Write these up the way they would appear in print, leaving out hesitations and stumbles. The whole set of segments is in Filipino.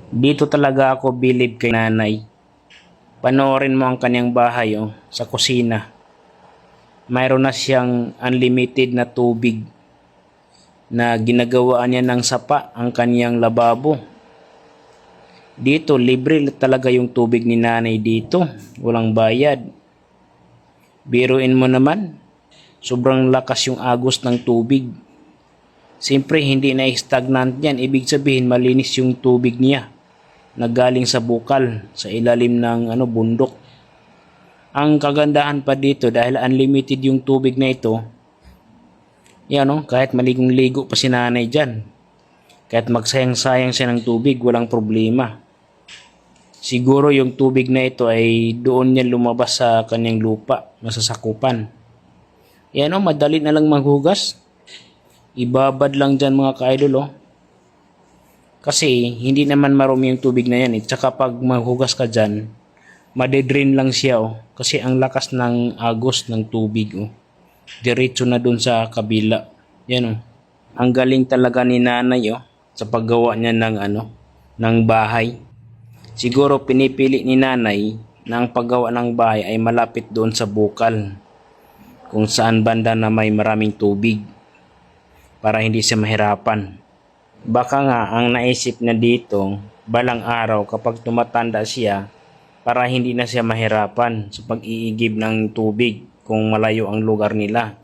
Dito talaga ako bilib kay nanay. Panoorin mo ang kanyang bahay sa kusina. Mayroon na siyang unlimited na tubig na ginagawaan niya ng sapa ang kanyang lababo. Dito libre talaga yung tubig ni nanay dito. Walang bayad. Biruin mo naman, sobrang lakas yung agos ng tubig. Siyempre hindi na stagnant yan. Ibig sabihin malinis yung tubig niya na galing sa bukal sa ilalim ng bundok. Ang kagandahan pa dito dahil unlimited yung tubig na ito, kahit maligong-ligo pa si nanay dyan, kahit magsayang-sayang siya ng tubig, walang problema. Siguro yung tubig na ito ay doon niya lumabas sa kanyang lupa, masasakupan. Madali na lang maghugas. Ibabad lang dyan mga ka-idol. Kasi hindi naman marumi yung tubig na yan. Tsaka pag maghugas ka dyan, madedrain lang siya kasi ang lakas ng agos ng tubig diretso na dun sa kabila. Ang galing talaga ni nanay sa paggawa niya ng bahay. Siguro pinipili ni nanay na ang paggawa ng bahay ay malapit doon sa bukal, kung saan banda na may maraming tubig, para hindi siya mahirapan. Baka nga ang naisip na dito, balang araw kapag tumatanda siya, para hindi na siya mahirapan sa pag-iigib ng tubig kung malayo ang lugar nila.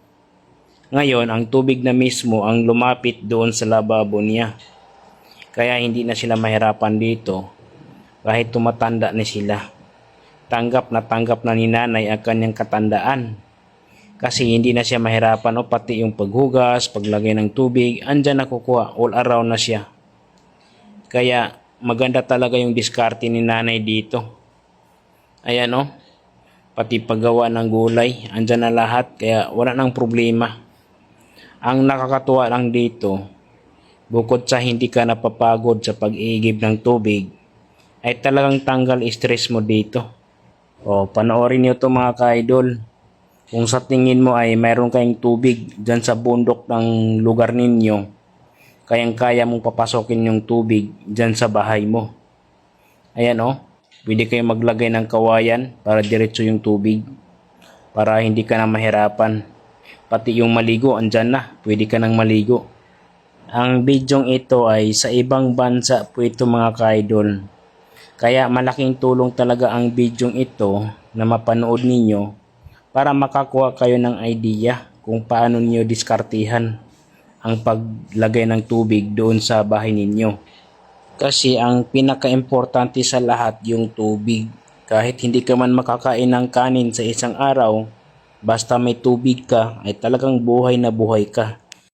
Ngayon, ang tubig na mismo ang lumapit doon sa lababo niya. Kaya hindi na sila mahirapan dito kahit tumatanda na sila. Tanggap na ni nanay ang kanyang katandaan. Kasi hindi na siya mahirapan pati yung paghugas, paglagay ng tubig, andyan nakukuha, all around na siya. Kaya maganda talaga yung diskarte ni nanay dito. Ayan pati paggawa ng gulay, andyan na lahat, kaya wala nang problema. Ang nakakatuwa lang dito, bukod sa hindi ka napapagod sa pag-iigib ng tubig, ay talagang tanggal stress mo dito. Panoorin niyo to mga ka-idol. Kung sa tingin mo ay mayroon kayong tubig dyan sa bundok ng lugar ninyo, kayang-kaya mong papasokin yung tubig dyan sa bahay mo. Ayan pwede kayong maglagay ng kawayan para diretso yung tubig, para hindi ka na mahirapan. Pati yung maligo, andyan na, pwede ka nang maligo. Ang bidyong ito ay sa ibang bansa po ito mga ka-idol. Kaya malaking tulong talaga ang bidyong ito na mapanood ninyo para makakuha kayo ng idea kung paano niyo diskartihan ang paglagay ng tubig doon sa bahay ninyo. Kasi ang pinaka-importante sa lahat yung tubig. Kahit hindi ka man makakain ng kanin sa isang araw, basta may tubig ka ay talagang buhay na buhay ka.